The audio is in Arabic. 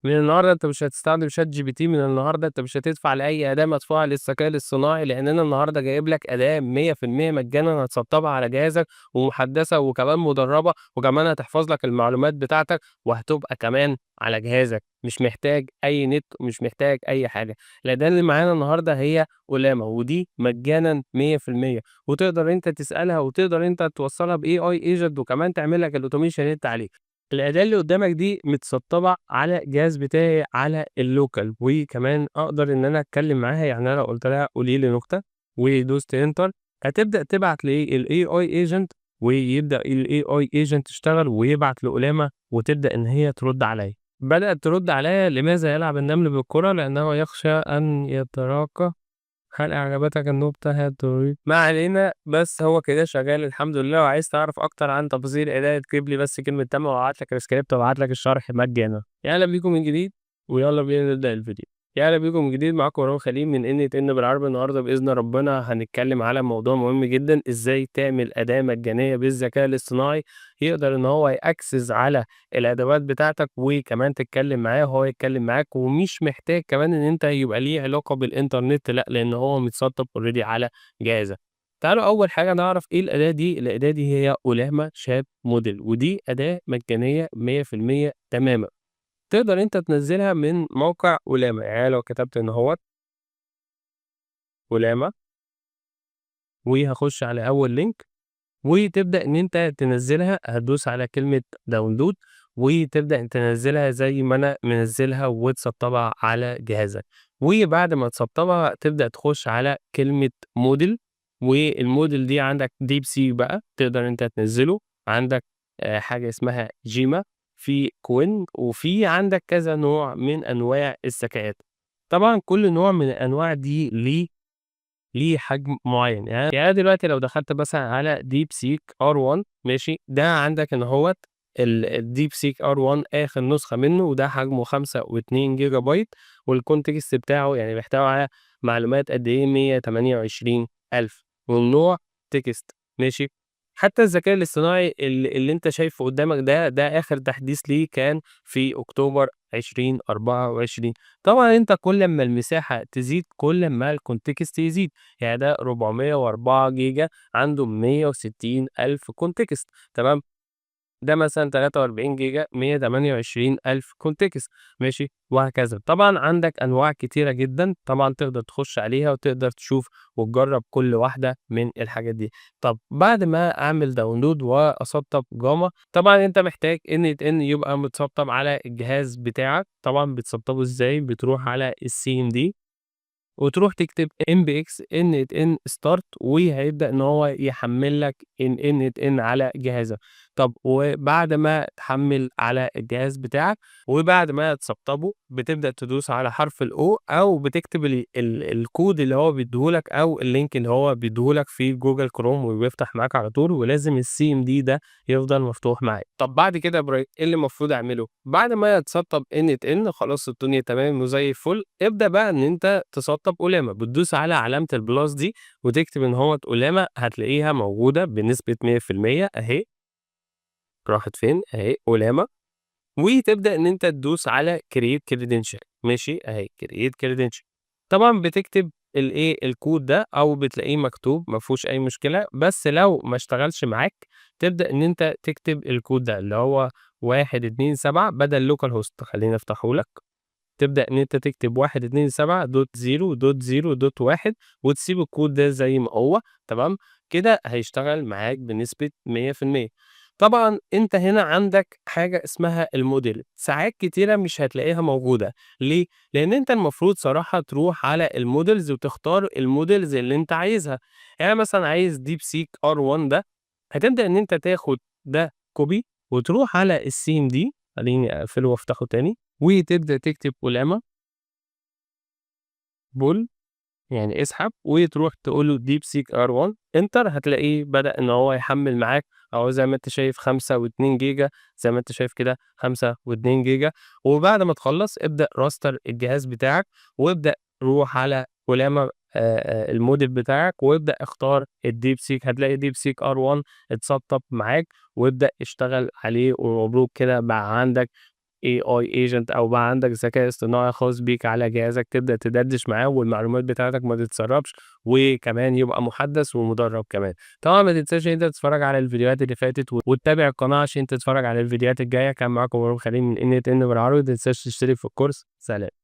من النهارده أنت مش هتستخدم ChatGPT، من النهارده أنت مش هتدفع لأي أداة مدفوعة للذكاء الاصطناعي، لأن أنا النهارده جايب لك أداة 100% مجانا هتسطبها على جهازك ومحدثة وكمان مدربة، وكمان هتحفظ لك المعلومات بتاعتك، وهتبقى كمان على جهازك، مش محتاج أي نت ومش محتاج أي حاجة. الأداة اللي معانا النهارده هي أولامة، ودي مجانا 100%، وتقدر أنت تسألها وتقدر أنت توصّلها بAI agent وكمان تعمل لك الautomation اللي أنت عليه. الأداة اللي قدّامك دي متسطّبة على الجهاز بتاعي على الlocal، وكمان أقدر إن أنا أتكلّم معاها، يعني أنا لو قُلت لها قولي لي نكتة ودوست enter هتبدأ تبعت للAI agent ويبدأ الAI agent يشتغل ويبعت لأُلامة وتبدأ إن هي ترُد عليّا. بدأت ترُد عليّا: لماذا يلعب النمل بالكرة؟ لأنه يخشى أن يتراقى. هل أعجبتك النكتة؟ هل تريد؟ ما علينا، بس هو كده شغال الحمد لله. لو عايز تعرف أكتر عن تفاصيل الأداة اكتب لي بس كلمة تامة وهابعت لك الscript وابعت لك الشرح مجانا. يا أهلا بيكم من جديد، ويالّا بينا نبدأ الفيديو. يا أهلا بيكم من جديد، معاكم مروان خليل من N بالعربي. النهارده بإذن ربنا هنتكلم على موضوع مهم جدًا، إزاي تعمل أداة مجانية بالذكاء الاصطناعي يقدر إن هو يaccess على الأدوات بتاعتك، وكمان تتكلم معاه وهو يتكلم معاك، ومش محتاج كمان إن أنت يبقى ليه علاقة بالإنترنت، لأ، لأن هو متسطب already على جهازك. تعالوا أول حاجة نعرف إيه الأداة دي. الأداة دي هي أولامة Chat Model، ودي أداة مجانية 100% تمامًا. تقدر أنت تنزّلها من موقع أولامة، يعني لو كتبت هنا أهوّة أولامة وهاخش على أول لينك وتبدأ إن أنت تنزّلها، هتدوس على كلمة download وتبدأ تنزّلها زي ما أنا منزّلها وتسطّبها على جهازك. وبعد ما تسطّبها تبدأ تخش على كلمة model، والmodel دي عندك DeepSeek بقى تقدر أنت تنزّله، عندك حاجة اسمها Gemma، في Qwen، وفي عندك كذا نوع من أنواع الذكاءات. طبعًا كل نوع من الأنواع دي ليه حجم معيّن. يعني أنا دلوقتي لو دخلت مثلًا على DeepSeek R1 ماشي، ده عندك هنا أهوّة الDeepSeek R1 آخر نسخة منّه، وده حجمه 5.2 جيجا بايت، والcontext بتاعه يعني بيحتوي على معلومات قد إيه 128,000، والنوع text ماشي. حتى الذكاء الاصطناعي اللي أنت شايفه قدّامك ده آخر تحديث ليه كان في أكتوبر 2024. طبعًا أنت كل أمّا المساحة تزيد كل أمّا الcontext يزيد، يعني ده 404 جيجا عنده 160,000 context تمام. ده مثلًا 43 جيجا 128,000 context ماشي، وهكذا. طبعًا عندك أنواع كتيرة جدًا، طبعًا تقدر تخش عليها وتقدر تشوف وتجرّب كل واحدة من الحاجات دي. طب بعد ما أعمل download وأسطّب جاما، طبعًا أنت محتاج NTN يبقى متسطّب على الجهاز بتاعك. طبعًا بتسطّبه إزاي؟ بتروح على الCMD وتروح تكتب MPX NTN start وهيبدأ إن هو يحمّل لك NTN على جهازك. طب وبعد ما تحمّل على الجهاز بتاعك وبعد ما تسطّبه، بتبدأ تدوس على حرف الO أو بتكتب الكود اللي هو بيديه لك أو الlink اللي هو بيديه لك في Google Chrome وبيفتح معاك على طول، ولازم الCMD ده يفضل مفتوح معاك. طب بعد كده يا إبراهيم إيه اللي المفروض أعمله؟ بعد ما تسطّب NTN خلاص الدنيا تمام وزي الفل، ابدأ بقى إن أنت تسطّب أولامة، بتدوس على علامة الplus دي وتكتب إن هوّة أولامة، هتلاقيها موجودة بنسبة 100% أهي. راحت فين؟ أهي أولامة، وتبدأ إن أنت تدوس على create credential ماشي، أهي create credential. طبعًا بتكتب الكود ده أو بتلاقيه مكتوب ما فيهوش أي مشكلة، بس لو ما اشتغلش معاك تبدأ إن أنت تكتب الكود ده اللي هو 127 بدل localhost. خلّيني أفتحه لك. تبدأ إن أنت تكتب 127.0.0.1 وتسيب الكود ده زي ما هو تمام. كده هيشتغل معاك بنسبة 100%. طبعًا أنت هنا عندك حاجة اسمها الmodel، ساعات كتيرة مش هتلاقيها موجودة. ليه؟ لأن أنت المفروض صراحة تروح على الmodels وتختار الmodels اللي أنت عايزها. يعني مثلًا عايز DeepSeek R1 ده، هتبدأ إن أنت تاخد ده copy وتروح على الCMD. خلّيني أقفله وافتحه تاني. وتبدأ تكتب أولامة بول، يعني اسحب وتروح تقول له DeepSeek R1 Enter، هتلاقيه بدأ إن هو يحمّل معاك أهو زي ما أنت شايف 5.2 جيجا، زي ما أنت شايف كده 5.2 جيجا. وبعد ما تخلّص ابدأ راستر الجهاز بتاعك وابدأ روح على أولامة الmodel بتاعك وابدأ اختار الDeepSeek، هتلاقي DeepSeek R1 اتسطّب معاك وابدأ اشتغل عليه ومبروك كده بقى عندك AI agent أو بقى عندك ذكاء اصطناعي خاص بيك على جهازك تبدأ تدردش معاه والمعلومات بتاعتك ما تتسربش، وكمان يبقى محدّث ومدرّب كمان. طبعًا ما تنساش إن أنت تتفرّج على الفيديوهات اللي فاتت وتتابع القناة عشان تتفرّج على الفيديوهات الجاية. كان معاكم مروان خليل من NTN بالعربي، ما تنساش تشترك في الكورس. سلام.